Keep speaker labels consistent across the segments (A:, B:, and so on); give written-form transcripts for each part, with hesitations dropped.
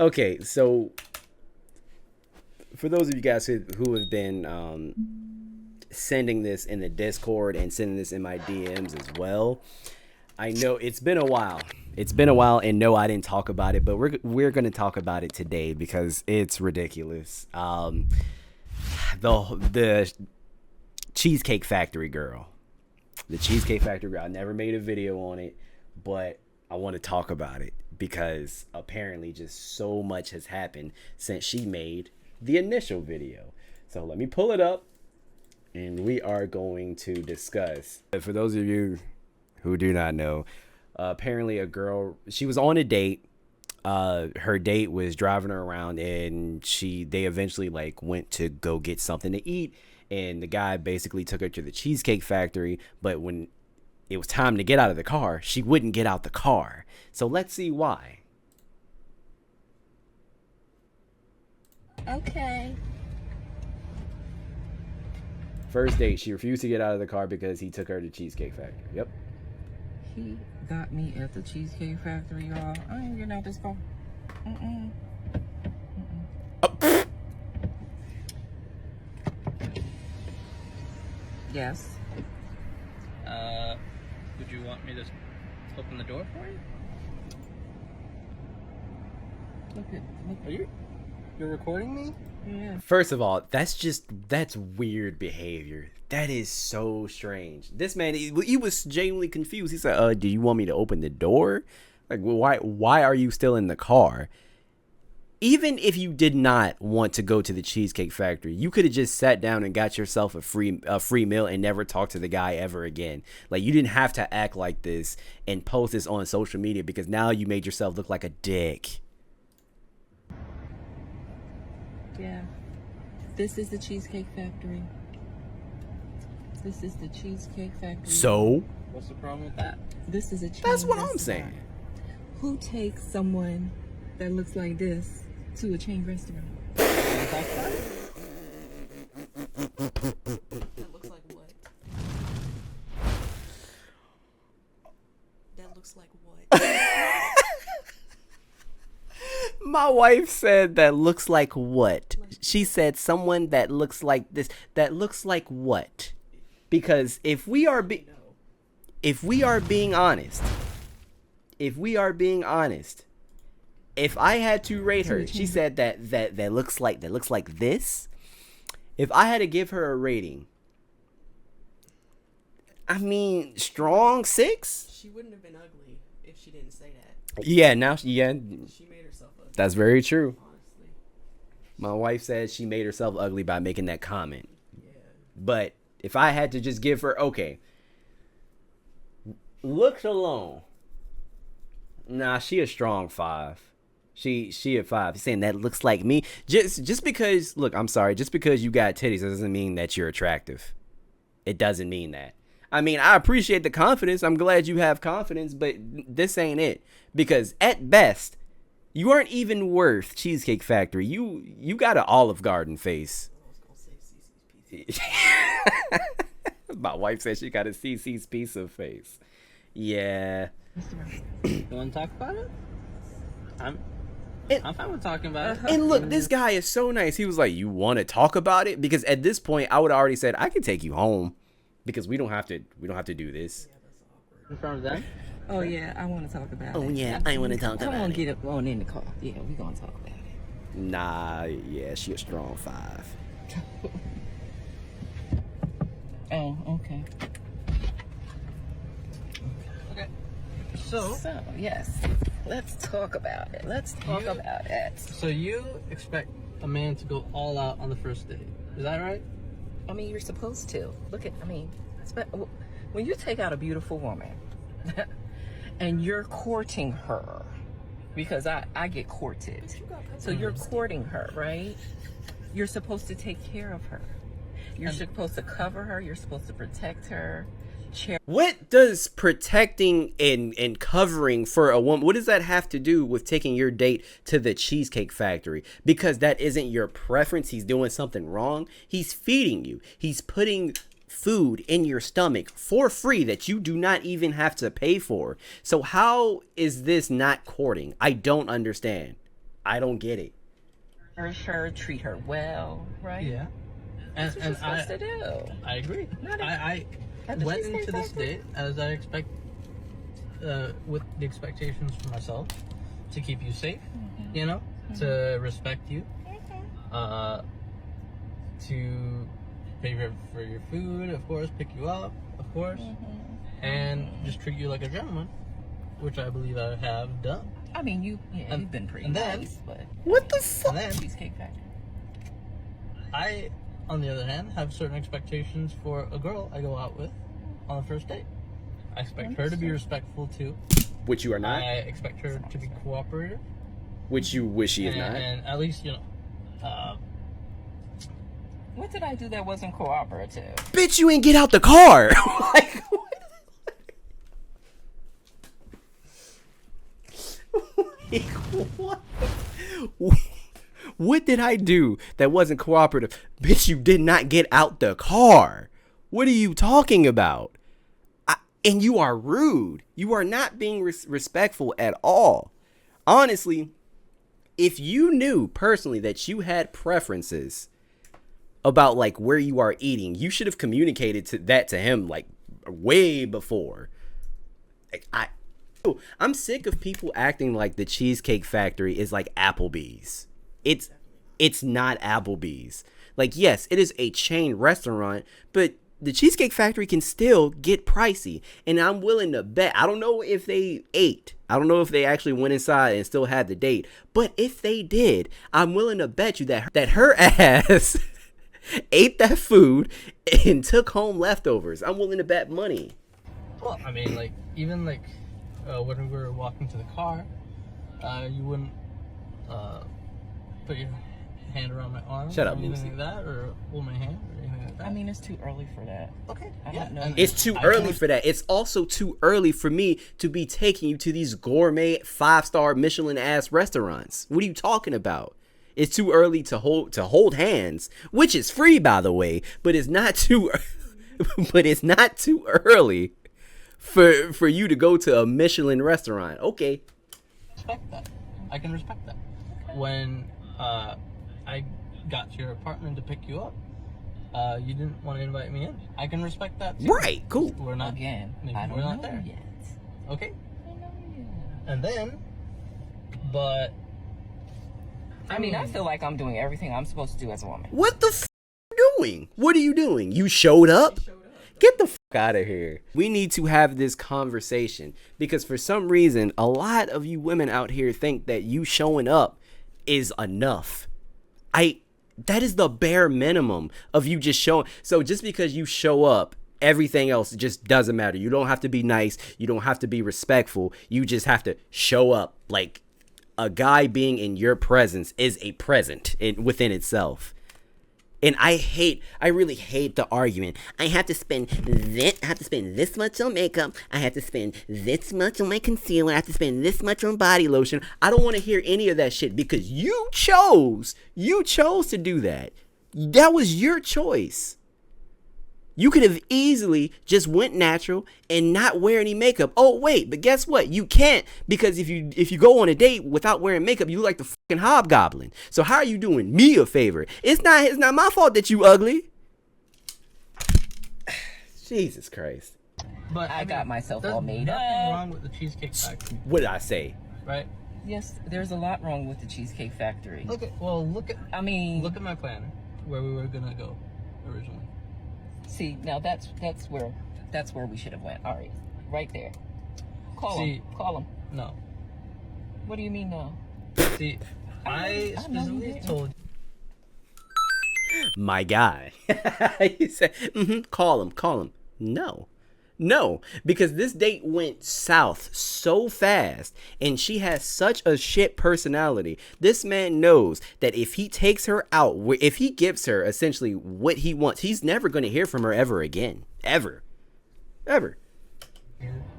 A: Okay, so for those of you guys who have been sending this in the Discord and sending this in my DMs as well, I know it's been a while. It's been a while, and no, I didn't talk about it, but we're gonna talk about it today because it's ridiculous. The Cheesecake Factory girl, the Cheesecake Factory girl. I never made a video on it, but I want to talk about it because apparently just so much has happened since she made the initial video. So let me pull it up, and we are going to discuss. For those of you who do not know, apparently a girl, she was on a date. Her date was driving her around, and they eventually like went to go get something to eat, and the guy basically took her to the Cheesecake Factory, but when it was time to get out of the car, she wouldn't get out the car. So let's see why.
B: Okay.
A: First date, she refused to get out of the car because he took her to Cheesecake Factory. Yep.
B: He got me at the Cheesecake Factory, y'all. I ain't getting out this car.
A: Oh.
B: Yes.
C: Would you want me to open the door for you? You're recording me?
B: Yeah.
A: First of all, that's weird behavior. That is so strange. This man, he was genuinely confused. He said, do you want me to open the door? Like, why are you still in the car? Even if you did not want to go to the Cheesecake Factory, you could have just sat down and got yourself a free meal and never talked to the guy ever again. Like, you didn't have to act like this and post this on social media because now you made yourself look like a dick.
B: Yeah. This is the Cheesecake Factory. This is the Cheesecake Factory.
A: So?
C: What's the problem with that?
B: This is a chain
A: That's what I'm
B: restaurant.
A: saying.
B: Who takes someone that looks like this to a chain restaurant?
D: That looks like what? That looks like what?
A: My wife said that looks like what? She said someone that looks like this. That looks like what? Because if we are being honest, if I had to rate her, she said that looks like this. If I had to give her a rating, I mean, strong 6.
D: She wouldn't have been ugly if she didn't say that.
A: Yeah, now
D: She made herself ugly.
A: that's very true.
D: Honestly.
A: My wife said she made herself ugly by making that comment.
D: Yeah.
A: But if I had to just give her, okay, looks alone, nah, she a strong 5. She a 5. Saying that looks like me. Just because, look, I'm sorry, just because you got titties doesn't mean that you're attractive. It doesn't mean that. I mean, I appreciate the confidence. I'm glad you have confidence, but this ain't it. Because at best, you aren't even worth Cheesecake Factory. You got an Olive Garden face.
D: I was gonna say Cece's Pizza.
A: My wife said she got a CC's pizza face. Yeah.
C: You want to talk about it? I'm fine with talking about it.
A: And look, this guy is so nice. He was like, "You want to talk about it?" Because at this point, I would have already said, "I can take you home," because we don't have to do this.
D: Yeah, that's awkward.
C: In front of them?
B: Oh yeah, I want to talk about it.
A: Oh yeah, I want to talk
B: I
A: about
B: want
A: it.
B: to get up on in the car. Yeah, we gonna talk about it.
A: Nah, yeah, she a strong 5.
B: Oh, okay.
C: Okay. So
B: Yes, let's talk about it. Let's talk about it.
C: So you expect a man to go all out on the first date. Is that right?
B: I mean, you're supposed to. Look at, when you take out a beautiful woman and you're courting her, because I get courted. So you're courting her, right? You're supposed to take care of her. You're supposed to cover her. You're supposed to protect her.
A: What does protecting and covering for a woman, what does that have to do with taking your date to the Cheesecake Factory? Because that isn't your preference. He's doing something wrong. He's feeding you. He's putting food in your stomach for free that you do not even have to pay for. So how is this not courting? I don't understand. I don't get it.
B: Nourish her, treat her well, right?
C: Yeah.
B: That's what you're supposed to do.
C: I agree.
B: Not
C: I
B: at the
C: went
B: Cheesecake
C: into this
B: Factory?
C: date as I expect, with the expectations for myself, to keep you safe, you know, to respect you, to pay for your food, of course, pick you up, of course, and just treat you like a gentleman, which I believe I have done.
B: I mean, you've been pretty
C: and then-
B: nice, but
A: What the fuck?
C: And then
B: Cheesecake Factory.
C: I, on the other hand, have certain expectations for a girl I go out with on the first date. I expect her to be respectful too.
A: Which you are not.
C: I expect her to be cooperative.
A: Which you wish she is not.
C: And at least, you know,
B: What did I do that wasn't cooperative?
A: Bitch, you ain't get out the car. Like, what? What did I do that wasn't cooperative? Bitch, you did not get out the car. What are you talking about? And you are rude. You are not being respectful at all. Honestly, if you knew personally that you had preferences about like where you are eating, you should have communicated that to him like way before. I'm sick of people acting like the Cheesecake Factory is like Applebee's. It's not Applebee's. Like, yes, it is a chain restaurant, but the Cheesecake Factory can still get pricey. And I'm willing to bet, I don't know if they ate. I don't know if they actually went inside and still had the date. But if they did, I'm willing to bet you that her ass ate that food and took home leftovers. I'm willing to bet money.
C: well, I mean, like, even like when we were walking to the car, you wouldn't put your hand around my arm.
A: Shut up,
C: or anything
A: Lucy.
C: like that, or hold my hand, or anything like that.
B: I mean, it's too early for that.
C: okay,
B: I
C: yeah,
B: don't know.
C: and
A: It's too
C: I
A: early
C: can-
A: for that. It's also too early for me to be taking you to these gourmet 5-star Michelin ass restaurants. What are you talking about? It's too early to hold hands, which is free by the way, but it's not too early for you to go to a Michelin restaurant. Okay.
C: respect that. I can respect that. When I got to your apartment to pick you up, you didn't want to invite me in. I can respect that too.
A: Right, cool.
C: We're not
B: Again,
C: maybe
B: I don't
C: we're not
B: know
C: there.
B: yet.
C: Okay.
B: I don't know yet.
C: And then, but
B: I mean, I feel like I'm doing everything I'm supposed to do as a woman.
A: What the f are you doing? What are you doing? You showed up? Get the f out of here. We need to have this conversation because for some reason, a lot of you women out here think that you showing up is enough. That is the bare minimum of you just showing. So just because you show up, everything else just doesn't matter. You don't have to be nice. You don't have to be respectful. You just have to show up. Like a guy being in your presence is a present within itself. And I really hate the argument. I have to spend this much on makeup. I have to spend this much on my concealer. I have to spend this much on body lotion. I don't want to hear any of that shit because you chose to do that. That was your choice. You could have easily just went natural and not wear any makeup. Oh wait, but guess what? You can't, because if you go on a date without wearing makeup, you look like the fucking hobgoblin. So how are you doing me a favor? It's not my fault that you ugly. Jesus Christ.
C: but
B: I got myself
C: there's
B: all made
C: nothing
B: up.
C: wrong with the Cheesecake Factory,
A: What did I say?
C: right?
B: Yes, there's a lot wrong with the Cheesecake Factory.
C: Look at my plan where we were gonna go originally.
B: See, now that's where we should have went. All right there. Call him.
C: No.
B: What do you mean no?
C: See,
B: I
C: I
B: know you
C: specifically
B: didn't.
C: told
A: My guy. You said, call him. No, because this date went south so fast and she has such a shit personality. This man knows that if he takes her out, if he gives her essentially what he wants, he's never going to hear from her ever again. Ever.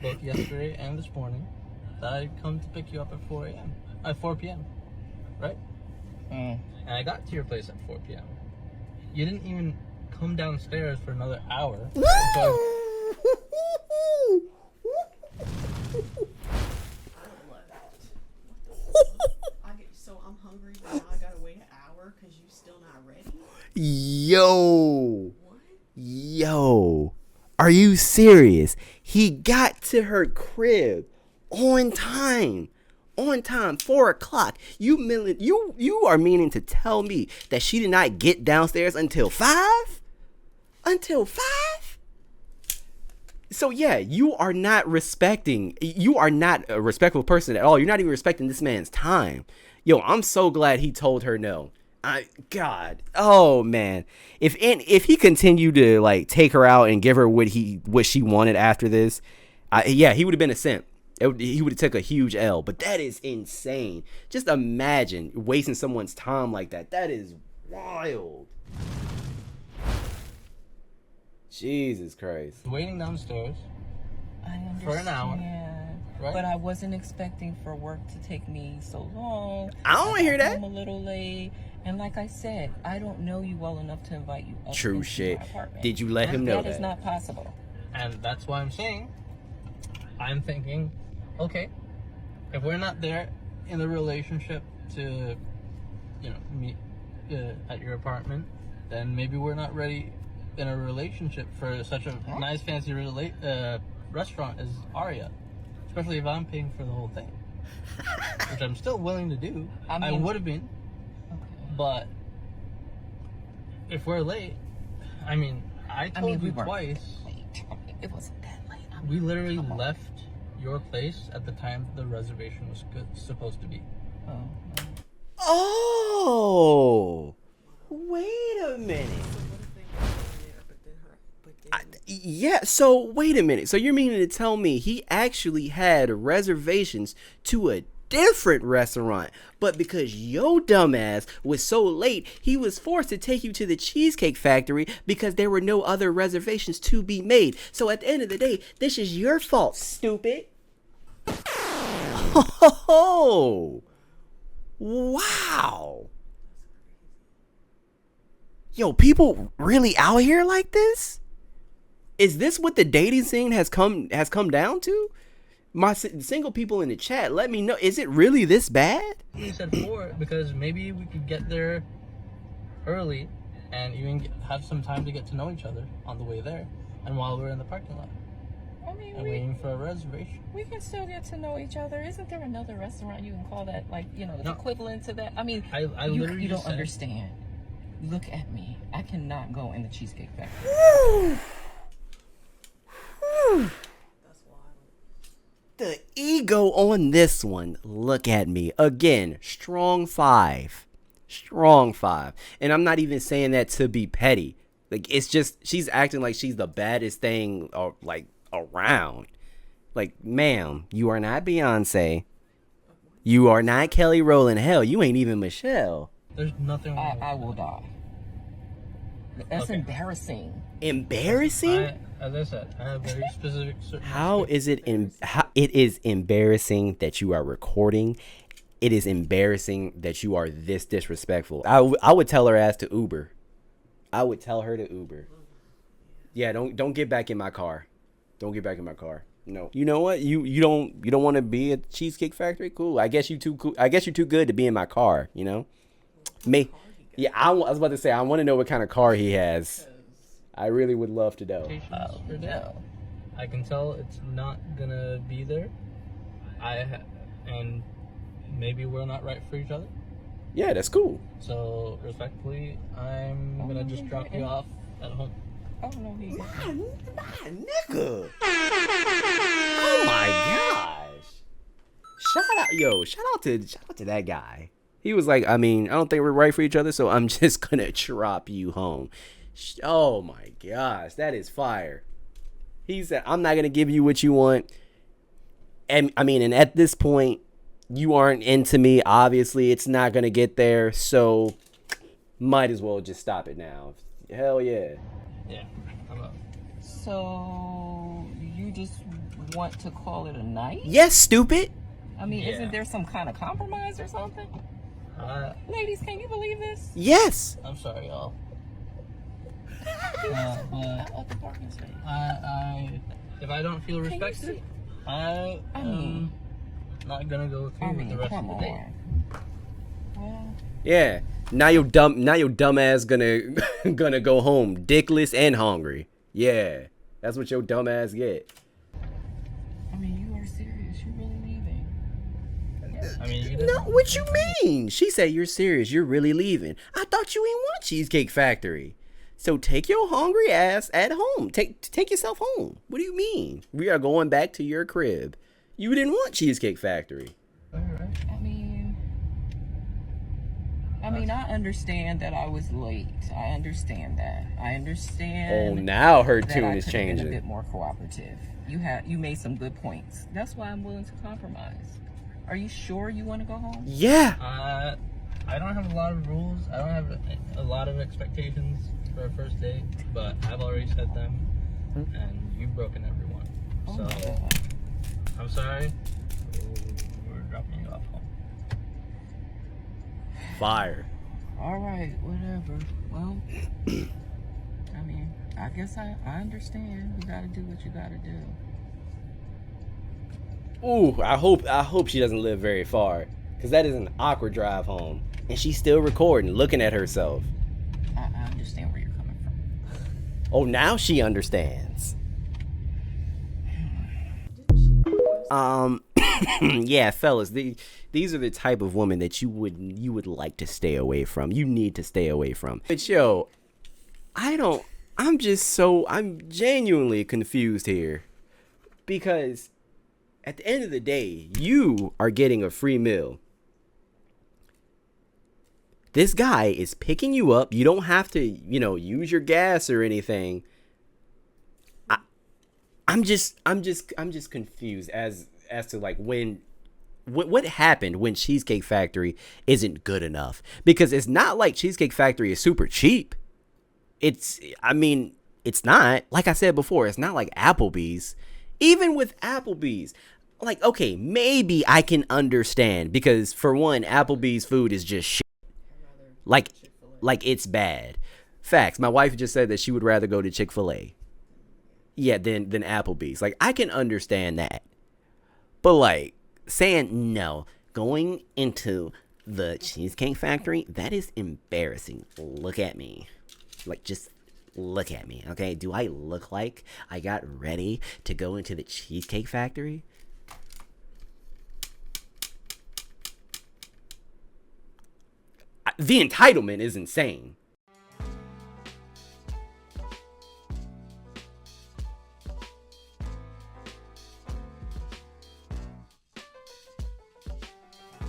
C: both yesterday and this morning that I'd come to pick you up at 4 p.m. Right? And I got to your place at 4 p.m. You didn't even come downstairs for another hour.
D: So I'm delivery, but now I gotta wait an hour because you still not ready?
A: Yo.
D: What?
A: Yo. Are you serious? He got to her crib on time. On time, 4 o'clock. You are meaning to tell me that she did not get downstairs until 5? Until 5? So yeah, you are not a respectful person at all. You're not even respecting this man's time. Yo, I'm so glad he told her no. God, oh man, if he continued to like take her out and give her what she wanted after this, he would have been a simp. He would have took a huge L. But that is insane. Just imagine wasting someone's time like that. That is wild. Jesus Christ.
C: Waiting downstairs.
B: I understand.
C: For an hour, right?
B: But I wasn't expecting for work to take me so long.
A: I don't want to hear that.
B: I'm a little late. And like I said, I don't know you well enough to invite you up
A: True
B: into
A: shit.
B: my apartment.
A: Did you let him know that?
B: That is not possible.
C: And that's why I'm thinking, okay, if we're not there in the relationship to, meet at your apartment, then maybe we're not ready in a relationship for such a nice, fancy restaurant as Aria. Especially if I'm paying for the whole thing. Which I'm still willing to do. I would have been.
B: Okay.
C: But if we're late, I told you twice.
B: Late. It wasn't that late.
C: We literally left your place at the time the reservation was supposed to be.
A: Oh, wait a minute. Yeah, so wait a minute. So you're meaning to tell me he actually had reservations to a different restaurant, but because your dumbass was so late, he was forced to take you to the Cheesecake Factory because there were no other reservations to be made. So at the end of the day, this is your fault, stupid. Oh, wow. Yo, people really out here like this? Is this what the dating scene has come down to? My single people in the chat, let me know. Is it really this bad?
C: We said 4 because maybe we could get there early and even have some time to get to know each other on the way there and while we're in the parking lot. Waiting for a reservation.
B: We can still get to know each other. Isn't there another restaurant you can call that, equivalent to that?
C: You
B: don't understand. Look at me. I cannot go in the Cheesecake Factory.
D: That's wild.
A: The ego on this one. Look at me. Again, strong 5. Strong 5. And I'm not even saying that to be petty. Like, it's just, she's acting like she's the baddest thing, around. Like, ma'am, you are not Beyonce. You are not Kelly Rowland. Hell, you ain't even Michelle.
C: There's nothing wrong.
B: I will die. That's embarrassing.
A: Embarrassing?
C: As I said, I have very specific.
A: How is it? It is embarrassing that you are recording. It is embarrassing that you are this disrespectful. I would tell her ass to Uber. I would tell her to Uber. Yeah, don't get back in my car. Don't get back in my car. No. You know what? You don't want to be at Cheesecake Factory? Cool. I guess you too cool. I guess you're too good to be in my car, you know? Yeah, I was about to say, I want to know what kind of car he has. I really would love to know.
C: For that. I can tell it's not gonna be there. And maybe we're not right for each other.
A: Yeah, that's cool.
C: So respectfully, I'm gonna just drop you off at home.
B: Oh no, he.
A: My nigga. Oh my gosh. Shout out to that guy. He was like, I don't think we're right for each other, so I'm just gonna drop you home. Oh my gosh, that is fire. He said, I'm not gonna give you what you want. And and at this point, you aren't into me. Obviously, it's not gonna get there, so might as well just stop it now. Hell yeah.
C: Yeah, I'm up.
B: So you just want to call it a night?
A: Yes, stupid.
B: Isn't there some kind of compromise or something? Ladies, can you believe this?
A: Yes.
C: I'm sorry, y'all.
B: At the parking space.
C: If I don't feel respected, I am not gonna go through with the rest of the day.
B: Well,
A: Yeah. Now your dumb ass gonna go home dickless and hungry. Yeah. That's what your dumb ass get.
B: I mean, you are serious. You're really leaving.
C: I mean, you
A: No,
C: didn't.
A: what you mean? She said you're serious. You're really leaving. I thought you ain't want Cheesecake Factory. So take your hungry ass at home. Take yourself home. What do you mean? We are going back to your crib. You didn't want Cheesecake Factory.
C: All right.
B: I mean, I understand that I was late. I understand that. I
A: Oh,
B: understand.
A: now her
B: that
A: tune
B: I
A: is
B: could have been a
A: changing.
B: bit more cooperative. You made some good points. That's why I'm willing to compromise. Are you sure you want to go home?
A: Yeah.
C: I don't have a lot of rules. I don't have a lot of expectations for a first date, but I've already set them, and you've broken every one.
B: Oh
C: So
B: my God.
C: I'm sorry. We're dropping you off home.
A: Fire.
B: All right, whatever. Well, I mean, I guess I understand. You gotta do what you gotta do.
A: Ooh, I hope she doesn't live very far, cause that is an awkward drive home, and she's still recording, looking at herself.
B: I understand where you're coming from.
A: Oh, now she understands. Yeah, fellas, these are the type of women that you would like to stay away from. You need to stay away from. But yo, I'm genuinely confused here, because at the end of the day, you are getting a free meal. This guy is picking you up. You don't have to, use your gas or anything. I'm just confused as to like what happened when Cheesecake Factory isn't good enough, because it's not like Cheesecake Factory is super cheap. It's not, like I said before, it's not like Applebee's. Even with Applebee's, like, okay, maybe I can understand, because for one, Applebee's food is just shit. Like it's bad. Facts. My wife just said that she would rather go to Chick-fil-A. Yeah, than Applebee's. Like, I can understand that. But like saying no, going into the Cheesecake Factory, that is embarrassing. Look at me. Like, just look at me, okay? Do I look like I got ready to go into the Cheesecake Factory? The entitlement is insane.